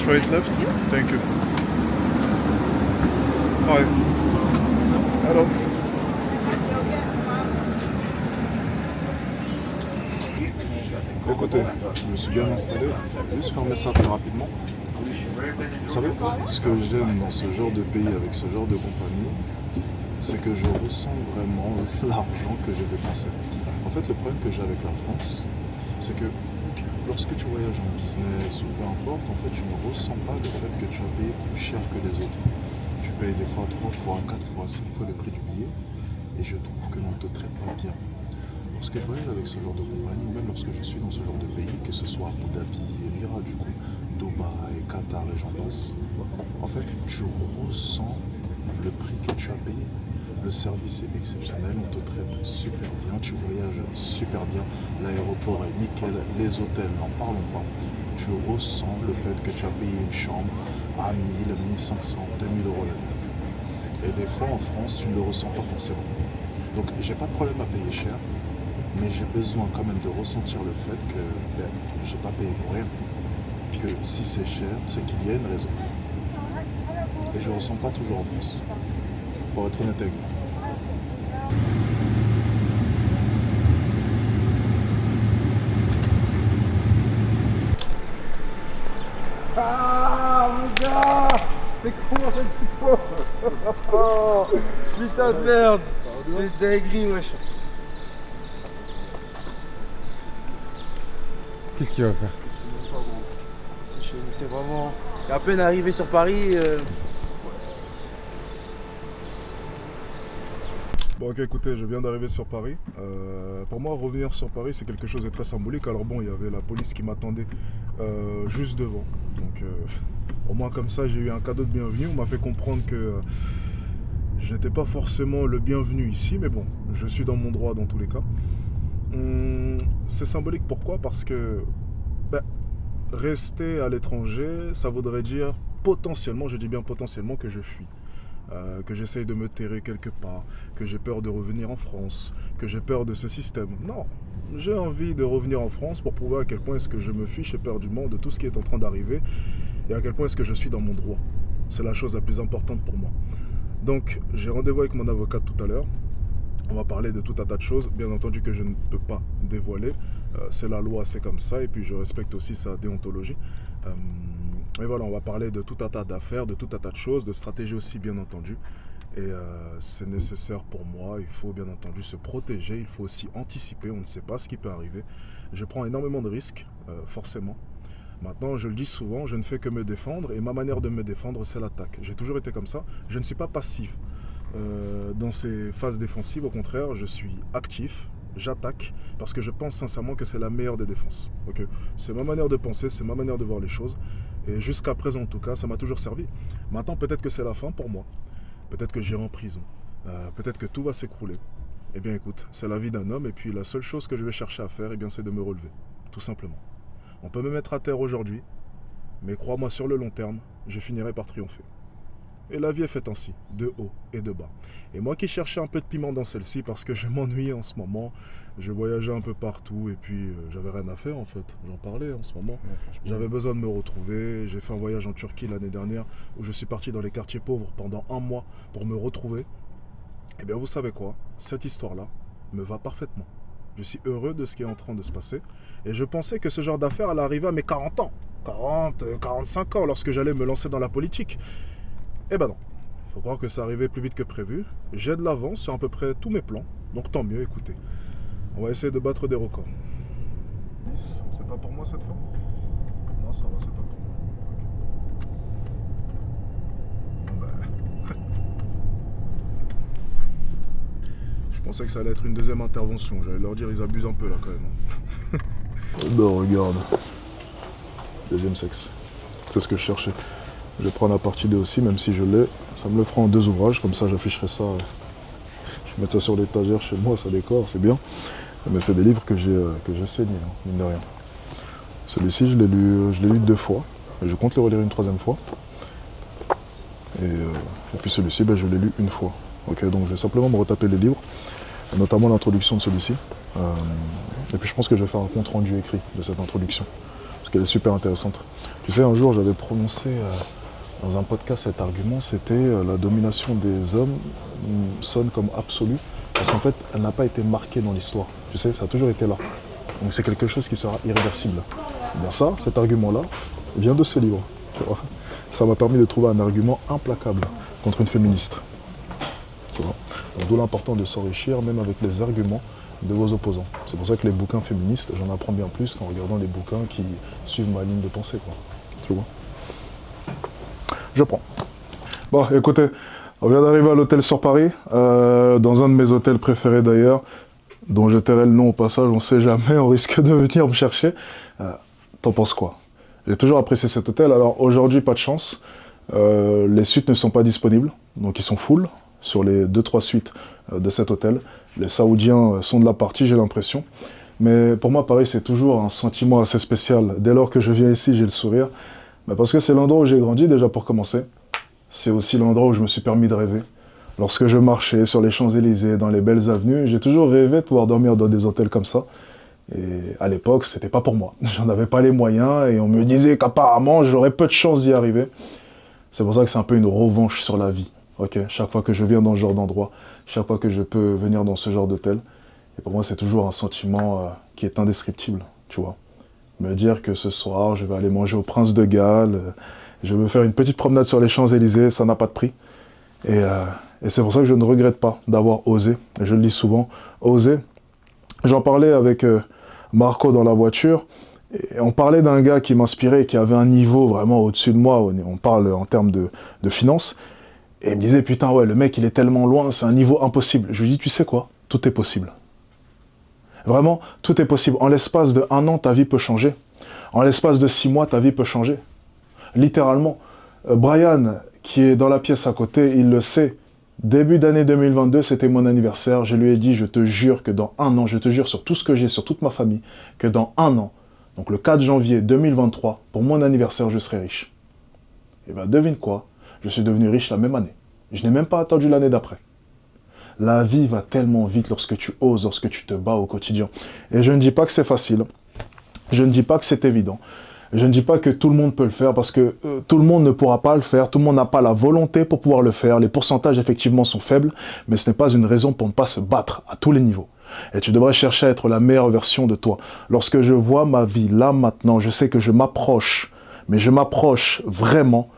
straight left. Thank you. Hi. Hello. Écoutez, je me suis bien installé. Je vais juste fermer ça très rapidement. Vous savez, ce que j'aime dans ce genre de pays, avec ce genre de compagnie, c'est que je ressens vraiment l'argent que j'ai dépensé. En fait, le problème que j'ai avec la France, c'est que lorsque tu voyages en business ou peu importe, en fait, tu ne ressens pas le fait que tu as payé plus cher que les autres. Tu payes des fois 3 fois, 4 fois, 5 fois le prix du billet, et je trouve que l'on ne te traite pas bien. Lorsque je voyage avec ce genre de compagnie, même lorsque je suis dans ce genre de pays, que ce soit Abu Dhabi, Émirats du coup, Dubaï, Qatar et j'en passe, en fait, tu ressens le prix que tu as payé. Le service est exceptionnel, on te traite super bien, tu voyages super bien, l'aéroport est nickel, les hôtels, n'en parlons pas. Tu ressens le fait que tu as payé une chambre à 1000, 1500, 2000 euros la nuit. Et des fois en France, tu ne le ressens pas forcément. Donc j'ai pas de problème à payer cher, mais j'ai besoin quand même de ressentir le fait que je n'ai pas payé pour rien. Que si c'est cher, c'est qu'il y a une raison. Et je ne ressens pas toujours en France, pour être honnête avec vous. Ah mon gars, c'est comment ça qu'il faut? Oh, putain de merde, c'est dinguerie wesh. Qu'est-ce qu'il va faire? C'est vraiment... À peine arrivé sur Paris... Bon ok, écoutez, je viens d'arriver sur Paris. Pour moi, revenir sur Paris, c'est quelque chose de très symbolique. Alors bon, il y avait la police qui m'attendait juste devant. Donc au moins comme ça, j'ai eu un cadeau de bienvenue. On m'a fait comprendre que je n'étais pas forcément le bienvenu ici. Mais bon, je suis dans mon droit dans tous les cas. C'est symbolique pourquoi? Parce que rester à l'étranger, ça voudrait dire potentiellement, je dis bien potentiellement, que je fuis. Que j'essaye de me terrer quelque part, que j'ai peur de revenir en France, que j'ai peur de ce système. Non, j'ai envie de revenir en France pour prouver à quel point est-ce que je me fiche éperdument de tout ce qui est en train d'arriver et à quel point est-ce que je suis dans mon droit. C'est la chose la plus importante pour moi. Donc, j'ai rendez-vous avec mon avocat tout à l'heure. On va parler de tout un tas de choses, bien entendu que je ne peux pas dévoiler. C'est la loi, c'est comme ça, et puis je respecte aussi sa déontologie. Et voilà, on va parler de tout un tas d'affaires, de tout un tas de choses, de stratégies aussi, bien entendu. Et c'est nécessaire pour moi, il faut bien entendu se protéger, il faut aussi anticiper, on ne sait pas ce qui peut arriver. Je prends énormément de risques, forcément. Maintenant, je le dis souvent, je ne fais que me défendre, et ma manière de me défendre, c'est l'attaque. J'ai toujours été comme ça, je ne suis pas passif. Dans ces phases défensives, au contraire, je suis actif, j'attaque, parce que je pense sincèrement que c'est la meilleure des défenses. Okay, c'est ma manière de penser, c'est ma manière de voir les choses, et jusqu'à présent en tout cas, ça m'a toujours servi. Maintenant, peut-être que c'est la fin pour moi, peut-être que j'irai en prison, peut-être que tout va s'écrouler. Eh bien écoute, c'est la vie d'un homme, et puis la seule chose que je vais chercher à faire, eh bien, c'est de me relever, tout simplement. On peut me mettre à terre aujourd'hui, mais crois-moi, sur le long terme, je finirai par triompher. Et la vie est faite ainsi, de haut et de bas. Et moi qui cherchais un peu de piment dans celle-ci parce que je m'ennuyais en ce moment, je voyageais un peu partout et puis j'avais rien à faire en fait, j'en parlais en ce moment. J'avais besoin de me retrouver, j'ai fait un voyage en Turquie l'année dernière où je suis parti dans les quartiers pauvres pendant un mois pour me retrouver. Et bien vous savez quoi, cette histoire-là me va parfaitement. Je suis heureux de ce qui est en train de se passer et je pensais que ce genre d'affaires allait arriver à mes 40 ans, 40, 45 ans lorsque j'allais me lancer dans la politique. Eh ben non, il faut croire que ça arrivait plus vite que prévu. J'ai de l'avance sur à peu près tous mes plans, donc tant mieux, écoutez. On va essayer de battre des records. Nice, c'est pas pour moi cette fois? Non, ça va, c'est pas pour moi. Okay. Bon bah... Je pensais que ça allait être une deuxième intervention, j'allais leur dire ils abusent un peu là quand même. Ben regarde, deuxième sexe, c'est ce que je cherchais. Je vais prendre la partie 2 aussi, même si je l'ai. Ça me le fera en 2 ouvrages, comme ça j'afficherai ça. Je vais mettre ça sur l'étagère chez moi, ça décore, c'est bien. Mais c'est des livres que j'ai saignés, hein, mine de rien. Celui-ci, je l'ai lu 2 fois. Et je compte le relire une 3e fois. Et puis celui-ci, ben, je l'ai lu 1 fois. Okay, donc je vais simplement me retaper les livres, notamment l'introduction de celui-ci. Et puis je pense que je vais faire un compte rendu écrit de cette introduction. parce qu'elle est super intéressante. Tu sais, un jour, j'avais prononcé dans un podcast cet argument, c'était la domination des hommes sonne comme absolue, parce qu'en fait, elle n'a pas été marquée dans l'histoire. Tu sais, ça a toujours été là. Donc c'est quelque chose qui sera irréversible. Et bien ça, cet argument-là, vient de ce livre. Tu vois. Ça m'a permis de trouver un argument implacable contre une féministe. Tu vois. Donc d'où l'important de s'enrichir, même avec les arguments de vos opposants. C'est pour ça que les bouquins féministes, j'en apprends bien plus qu'en regardant les bouquins qui suivent ma ligne de pensée, quoi. Tu vois. Je prends. Bon, écoutez, on vient d'arriver à l'hôtel sur Paris, dans un de mes hôtels préférés d'ailleurs, dont je tairai le nom au passage, on sait jamais, on risque de venir me chercher. T'en penses quoi? J'ai toujours apprécié cet hôtel, alors aujourd'hui pas de chance, les suites ne sont pas disponibles, donc ils sont full sur les 2-3 suites de cet hôtel. Les Saoudiens sont de la partie, j'ai l'impression. Mais pour moi, Paris, c'est toujours un sentiment assez spécial. Dès lors que je viens ici, j'ai le sourire. Mais parce que c'est l'endroit où j'ai grandi, déjà pour commencer. C'est aussi l'endroit où je me suis permis de rêver. Lorsque je marchais sur les Champs-Élysées, dans les belles avenues, j'ai toujours rêvé de pouvoir dormir dans des hôtels comme ça. Et à l'époque, c'était pas pour moi. J'en avais pas les moyens et on me disait qu'apparemment, j'aurais peu de chance d'y arriver. C'est pour ça que c'est un peu une revanche sur la vie. Ok, chaque fois que je viens dans ce genre d'endroit, chaque fois que je peux venir dans ce genre d'hôtel, et pour moi, c'est toujours un sentiment qui est indescriptible, tu vois. Me dire que ce soir, je vais aller manger au Prince de Galles, je vais faire une petite promenade sur les Champs-Élysées, ça n'a pas de prix. Et c'est pour ça que je ne regrette pas d'avoir osé, et je le dis souvent, oser. J'en parlais avec Marco dans la voiture, et on parlait d'un gars qui m'inspirait, qui avait un niveau vraiment au-dessus de moi, on parle en termes de finances, et il me disait, putain, ouais, le mec, il est tellement loin, c'est un niveau impossible. Je lui dis, tu sais quoi? Tout est possible. Vraiment, tout est possible. En l'espace de 1 an, ta vie peut changer. En l'espace de 6 mois, ta vie peut changer. Littéralement. Brian, qui est dans la pièce à côté, il le sait. Début d'année 2022, c'était mon anniversaire. Je lui ai dit, je te jure que dans 1 an, je te jure sur tout ce que j'ai, sur toute ma famille, que dans 1 an, donc le 4 janvier 2023, pour mon anniversaire, je serai riche. Et bien, devine quoi? Je suis devenu riche la même année. Je n'ai même pas attendu l'année d'après. La vie va tellement vite lorsque tu oses, lorsque tu te bats au quotidien. Et je ne dis pas que c'est facile. Je ne dis pas que c'est évident. Je ne dis pas que tout le monde peut le faire parce que tout le monde ne pourra pas le faire. Tout le monde n'a pas la volonté pour pouvoir le faire. Les pourcentages, effectivement, sont faibles. Mais ce n'est pas une raison pour ne pas se battre à tous les niveaux. Et tu devrais chercher à être la meilleure version de toi. Lorsque je vois ma vie là, maintenant, je sais que je m'approche. Mais je m'approche vraiment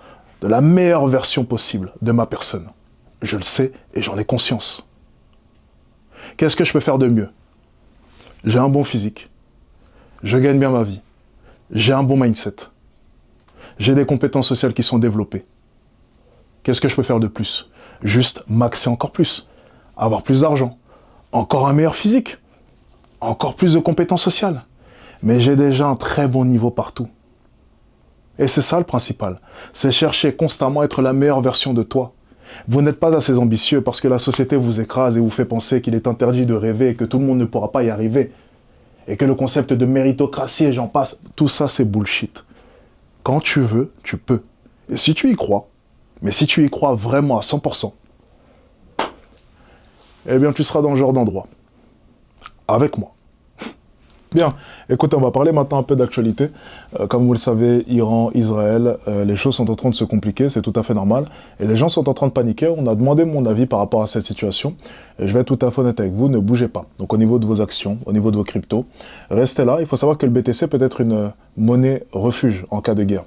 de la meilleure version possible de ma personne. Je le sais et j'en ai conscience. Qu'est-ce que je peux faire de mieux? J'ai un bon physique. Je gagne bien ma vie. J'ai un bon mindset. J'ai des compétences sociales qui sont développées. Qu'est-ce que je peux faire de plus? Juste maxer encore plus. Avoir plus d'argent. Encore un meilleur physique. Encore plus de compétences sociales. Mais j'ai déjà un très bon niveau partout. Et c'est ça le principal. C'est chercher constamment à être la meilleure version de toi. Vous n'êtes pas assez ambitieux parce que la société vous écrase et vous fait penser qu'il est interdit de rêver et que tout le monde ne pourra pas y arriver. Et que le concept de méritocratie et j'en passe, tout ça c'est bullshit. Quand tu veux, tu peux. Et si tu y crois, mais si tu y crois vraiment à 100%, eh bien tu seras dans ce genre d'endroit. Avec moi. Bien, écoutez, on va parler maintenant un peu d'actualité. Comme vous le savez, Iran, Israël, les choses sont en train de se compliquer, c'est tout à fait normal. Et les gens sont en train de paniquer. On a demandé mon avis par rapport à cette situation. Et je vais être tout à fait honnête avec vous, ne bougez pas. Donc au niveau de vos actions, au niveau de vos cryptos, restez là. Il faut savoir que le BTC peut être une monnaie refuge en cas de guerre.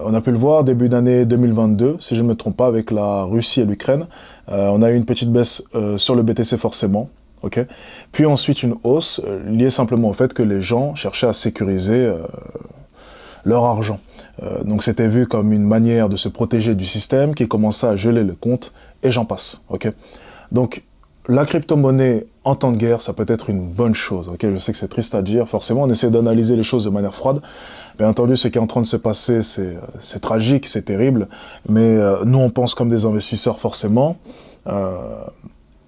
On a pu le voir début d'année 2022, si je ne me trompe pas, avec la Russie et l'Ukraine. On a eu une petite baisse sur le BTC forcément. Okay. Puis ensuite une hausse liée simplement au fait que les gens cherchaient à sécuriser leur argent. Donc c'était vu comme une manière de se protéger du système qui commençait à geler le compte et j'en passe. Okay. Donc la crypto-monnaie en temps de guerre, ça peut être une bonne chose. Okay. Je sais que c'est triste à dire, forcément on essaie d'analyser les choses de manière froide. Bien entendu, ce qui est en train de se passer, c'est tragique, c'est terrible, mais nous on pense comme des investisseurs forcément.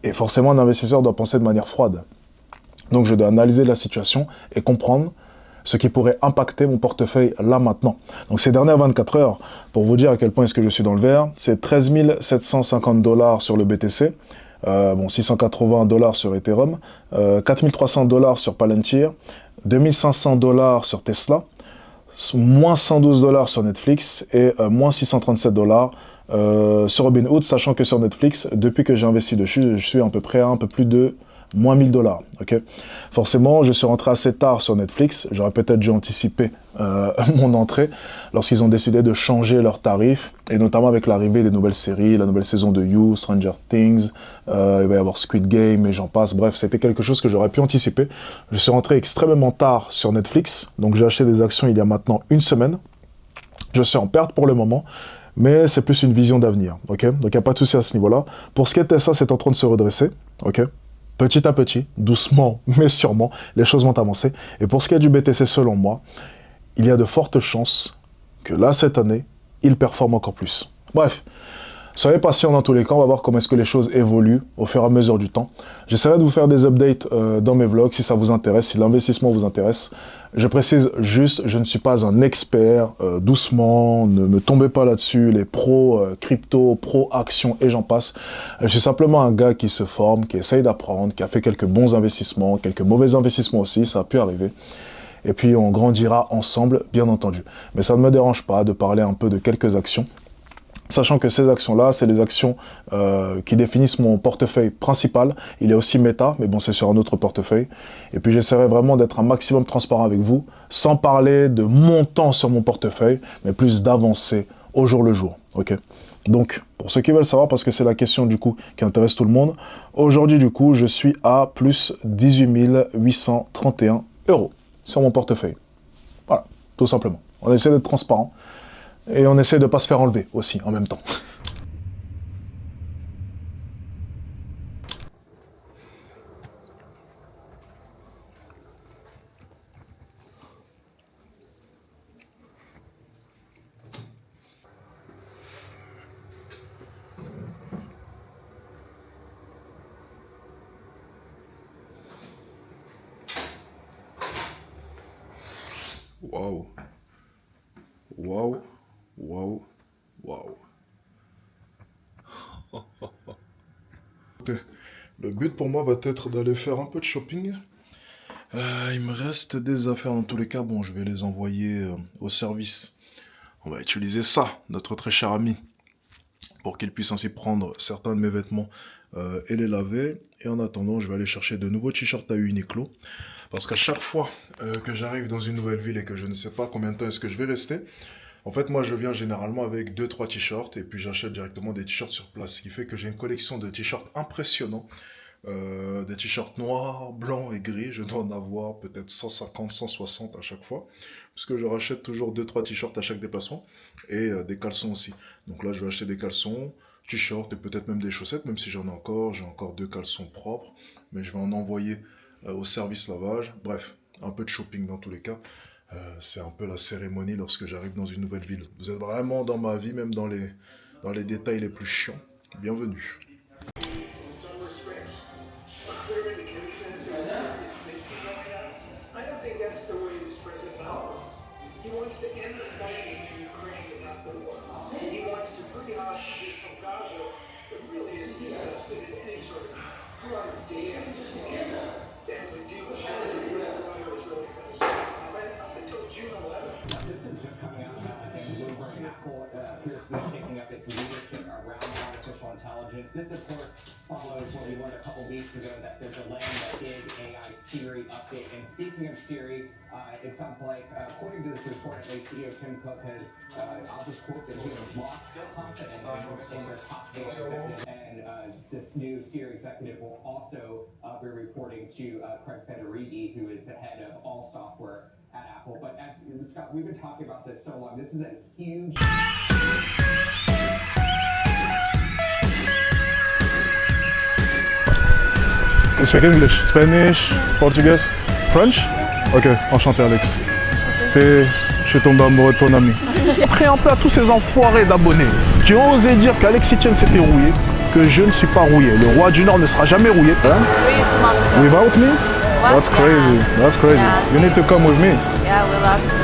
Et forcément, un investisseur doit penser de manière froide. Donc, je dois analyser la situation et comprendre ce qui pourrait impacter mon portefeuille là, maintenant. Donc, ces dernières 24 heures, pour vous dire à quel point est-ce que je suis dans le vert, c'est 13 750 $ sur le BTC, 680 $ sur Ethereum, 4 300 $ sur Palantir, 2 500 $ sur Tesla, moins 112 $ sur Netflix et moins 637 $ sur Robinhood, sachant que sur Netflix, depuis que j'ai investi dessus, je suis à peu près à un peu plus de moins 1000 $. Okay, forcément, je suis rentré assez tard sur Netflix. J'aurais peut-être dû anticiper mon entrée lorsqu'ils ont décidé de changer leurs tarifs, et notamment avec l'arrivée des nouvelles séries, la nouvelle saison de You, Stranger Things, il va y avoir Squid Game et j'en passe. Bref, c'était quelque chose que j'aurais pu anticiper. Je suis rentré extrêmement tard sur Netflix, donc j'ai acheté des actions il y a maintenant une semaine. Je suis en perte pour le moment, mais c'est plus une vision d'avenir. Okay, donc il n'y a pas de souci à ce niveau-là. Pour ce qui est de Tesla, c'est en train de se redresser. Okay, petit à petit, doucement, mais sûrement, les choses vont avancer. Et pour ce qui est du BTC, selon moi, il y a de fortes chances que là, cette année, il performe encore plus. Bref, soyez patients dans tous les cas, on va voir comment est-ce que les choses évoluent au fur et à mesure du temps. J'essaierai de vous faire des updates dans mes vlogs si ça vous intéresse, si l'investissement vous intéresse. Je précise juste, je ne suis pas un expert, doucement, ne me tombez pas là-dessus, les pros crypto, pros actions et j'en passe. Je suis simplement un gars qui se forme, qui essaye d'apprendre, qui a fait quelques bons investissements, quelques mauvais investissements aussi, ça a pu arriver. Et puis on grandira ensemble, bien entendu. Mais ça ne me dérange pas de parler un peu de quelques actions. Sachant que ces actions-là, c'est les actions qui définissent mon portefeuille principal. Il est aussi méta, mais bon, c'est sur un autre portefeuille. Et puis, j'essaierai vraiment d'être un maximum transparent avec vous, sans parler de montant sur mon portefeuille, mais plus d'avancer au jour le jour. Ok. Donc, pour ceux qui veulent savoir, parce que c'est la question du coup qui intéresse tout le monde, aujourd'hui, du coup, je suis à plus 18 831 € sur mon portefeuille. Voilà, tout simplement. On essaie d'être transparent. Et on essaie de ne pas se faire enlever aussi, en même temps. Waouh. Waouh. Waouh, waouh. Le but pour moi va être d'aller faire un peu de shopping. Il me reste des affaires dans tous les cas. Bon, je vais les envoyer au service. On va utiliser ça, notre très cher ami, pour qu'il puisse ainsi prendre certains de mes vêtements et les laver. Et en attendant, je vais aller chercher de nouveaux t-shirts à Uniqlo. Parce qu'à chaque fois que j'arrive dans une nouvelle ville et que je ne sais pas combien de temps est-ce que je vais rester, en fait, moi, je viens généralement avec 2-3 t-shirts et puis j'achète directement des t-shirts sur place. Ce qui fait que j'ai une collection de t-shirts impressionnants. Des t-shirts noirs, blancs et gris. Je dois en avoir peut-être 150, 160 à chaque fois. Puisque je rachète toujours 2-3 t-shirts à chaque déplacement. Et des caleçons aussi. Donc là, je vais acheter des caleçons, t-shirts et peut-être même des chaussettes. Même si j'en ai encore. J'ai encore 2 caleçons propres. Mais je vais en envoyer au service lavage. Bref, un peu de shopping dans tous les cas. C'est un peu la cérémonie lorsque j'arrive dans une nouvelle ville. Vous êtes vraiment dans ma vie, même dans les détails les plus chiants. Bienvenue. Appears to be shaking up its leadership around artificial intelligence. This, of course, follows what we learned a couple weeks ago that they're delaying that big AI Siri update. And speaking of Siri, it sounds like, according to this report, at least CEO Tim Cook has, I'll just quote that he has lost confidence in their top data executive. And this new Siri executive will also be reporting to Craig Federighi, who is the head of all software at Apple. But as Scott, we've been talking about this so long. This is a huge. You speak English, Spanish, Portuguese, French? Ok, enchanté Alex. Je suis tombé amoureux de ton ami. Après un peu à tous ces enfoirés d'abonnés qui ont osé dire qu'Alex Etienne s'était rouillé, que je ne suis pas rouillé. Le roi du Nord ne sera jamais rouillé. Hein? Without me? What? That's crazy. That's crazy. Yeah. You need to come with me. Yeah, we love to.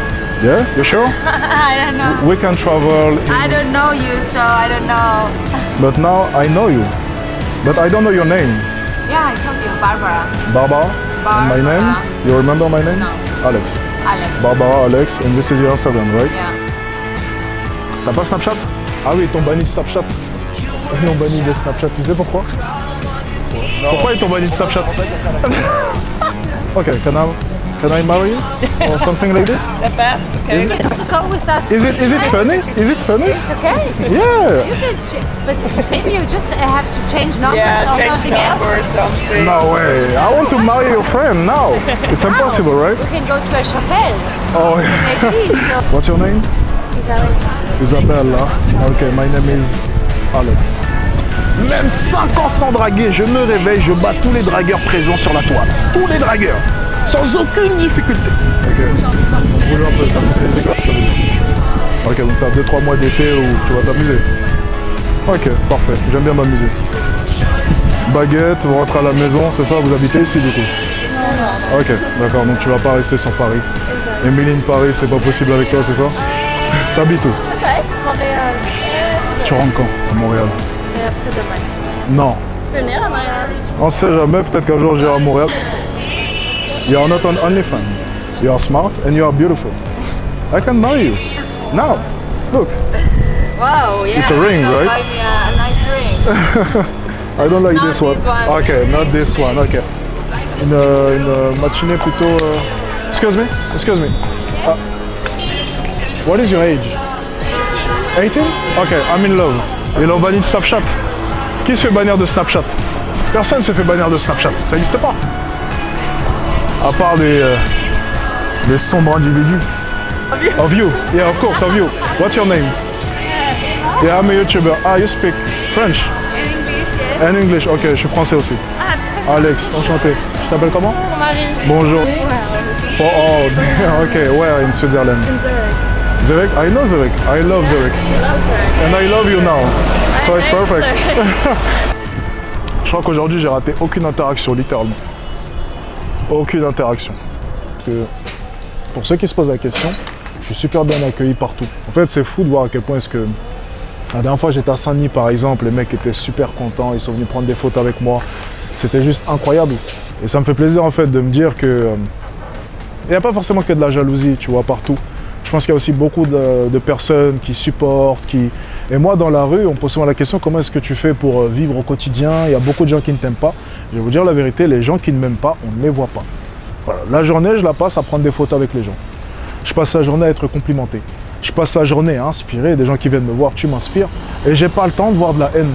Yeah? You sure? I don't know. We can travel. I don't know you, so I don't know. But now I know you. But I don't know your name. Yeah, I told you, Barbara. Barbara? And my name? You remember my name? No. Alex. Alex. Barbara Alex, and this is your Instagram, right? Yeah. T'as pas Snapchat? Ah oui, ils t'ont banni de Snapchat. Ils ont banni de Snapchat, tu sais pourquoi? Pourquoi ils t'ont banni de Snapchat? Ok, can I marry you? Or something like this? The best, okay? Go with us. Is it funny? Is it funny? It's okay. Yeah! You can but maybe you just have to change numbers Yeah, or change something number or else. something. No way! I want to marry your friend now! It's impossible, right? We can go to a chapelle. Oh yeah. Maybe. So. What's your name? Isabella. Okay, my name is Alex. Même 5 ans sans draguer, je me réveille, je bats tous les dragueurs présents sur la toile. Tous les dragueurs, sans aucune difficulté. Ok, on roule un peu, ça me fait plaisir. Ok, donc t'as 2-3 mois d'été où tu vas t'amuser. Ok, parfait, j'aime bien m'amuser. Baguette, vous rentrez à la maison, c'est ça, vous habitez ici du coup? Non. Ok, d'accord, donc tu vas pas rester sur Paris. Émiline, Paris, c'est pas possible avec toi, c'est ça? T'habites où? Montréal. Tu rentres quand? À Montréal? Après demain. Non. Tu peux venir à Montréal? On sait jamais, peut-être qu'un jour j'irai à Montréal. You are not an OnlyFans. You are smart and you are beautiful. I can marry you. Now. Look. Wow, yeah. It's a ring, right? Buy me a nice ring. I don't like Not this one. this one. Okay, not this one. Okay. Une matinée plutôt. Excuse me. Excuse me. What is your age? 18? Okay, I'm in love. Ils l'ont banni de Snapchat. Qui se fait bannir de Snapchat? Personne ne se fait bannir de Snapchat. Ça n'existe pas. À part les sombres individus. Of you? Yeah, of course, of you. What's your name? Yeah, I'm a YouTuber. Ah, you speak French? English, yes. And English. Ok, je suis français aussi. Alex, enchanté. Tu t'appelles comment? Marie. Bonjour. Oh, ok, where in Switzerland? Zurich? I know Zurich. I love Zurich. And I love you now. So it's perfect. Je crois qu'aujourd'hui, j'ai raté aucune interaction, littéralement. Aucune interaction. Parce que pour ceux qui se posent la question, je suis super bien accueilli partout. En fait, c'est fou de voir à quel point est-ce que... La dernière fois, j'étais à Saint-Denis, par exemple, les mecs étaient super contents, ils sont venus prendre des photos avec moi. C'était juste incroyable. Et ça me fait plaisir, en fait, de me dire que... Il n'y a pas forcément que de la jalousie, tu vois, partout. Je pense qu'il y a aussi beaucoup de personnes qui supportent, qui... Et moi, dans la rue, on me pose souvent la question, comment est-ce que tu fais pour vivre au quotidien? Il y a beaucoup de gens qui ne t'aiment pas. Je vais vous dire la vérité, les gens qui ne m'aiment pas, on ne les voit pas. Voilà. La journée, je la passe à prendre des photos avec les gens. Je passe la journée à être complimenté. Je passe la journée à inspirer. Des gens qui viennent me voir, tu m'inspires. Et j'ai pas le temps de voir de la haine.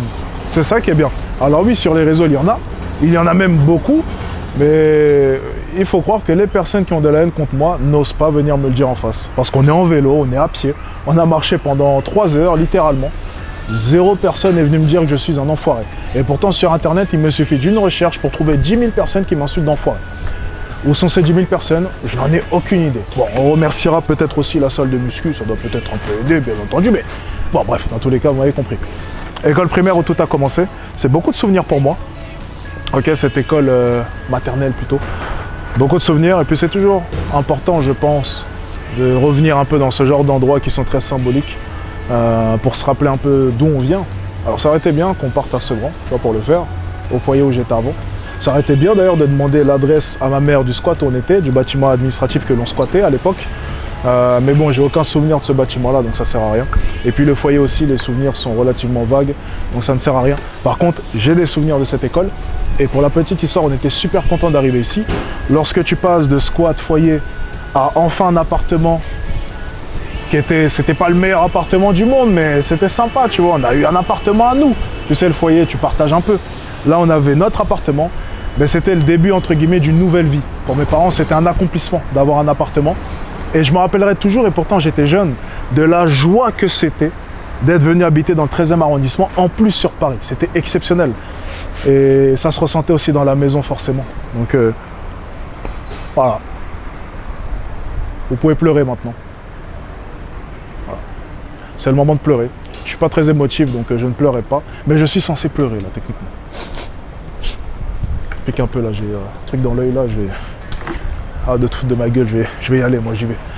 C'est ça qui est bien. Alors oui, sur les réseaux, il y en a. Il y en a même beaucoup. Mais il faut croire que les personnes qui ont de la haine contre moi n'osent pas venir me le dire en face. Parce qu'on est en vélo, on est à pied. On a marché pendant 3 heures, littéralement. 0 personne est venue me dire que je suis un enfoiré. Et pourtant, sur Internet, il me suffit d'une recherche pour trouver 10 000 personnes qui m'insultent d'enfoiré. Où sont ces 10 000 personnes? Je n'en ai aucune idée. Bon, on remerciera peut-être aussi la salle de muscu, ça doit peut-être un peu aider, bien entendu, mais bon, bref, dans tous les cas, vous m'avez compris. École primaire où tout a commencé, c'est beaucoup de souvenirs pour moi. Ok, cette école maternelle plutôt. Beaucoup de souvenirs, et puis c'est toujours important, je pense, de revenir un peu dans ce genre d'endroits qui sont très symboliques, pour se rappeler un peu d'où on vient. Alors ça aurait été bien qu'on parte à Sevran, tu vois, pour le faire, au foyer où j'étais avant. Ça aurait été bien d'ailleurs de demander l'adresse à ma mère du squat où on était, du bâtiment administratif que l'on squattait à l'époque. Mais bon, j'ai aucun souvenir de ce bâtiment-là, donc ça sert à rien. Et puis le foyer aussi, les souvenirs sont relativement vagues, donc ça ne sert à rien. Par contre, j'ai des souvenirs de cette école. Et pour la petite histoire, on était super contents d'arriver ici. Lorsque tu passes de squat, foyer, à enfin un appartement qui était... C'était pas le meilleur appartement du monde, mais c'était sympa, tu vois. On a eu un appartement à nous. Tu sais, le foyer, tu partages un peu. Là, on avait notre appartement. Mais c'était le début, entre guillemets, d'une nouvelle vie. Pour mes parents, c'était un accomplissement d'avoir un appartement. Et je me rappellerai toujours, et pourtant j'étais jeune, de la joie que c'était d'être venu habiter dans le 13e arrondissement, en plus sur Paris. C'était exceptionnel. Et ça se ressentait aussi dans la maison, forcément. Donc, voilà. Vous pouvez pleurer maintenant. Voilà. C'est le moment de pleurer. Je ne suis pas très émotif, donc je ne pleurais pas. Mais je suis censé pleurer, là, techniquement. Je pique un peu, là, j'ai un truc dans l'œil, là, je vais... Ah, de te foutre de ma gueule, je vais y aller, moi, j'y vais.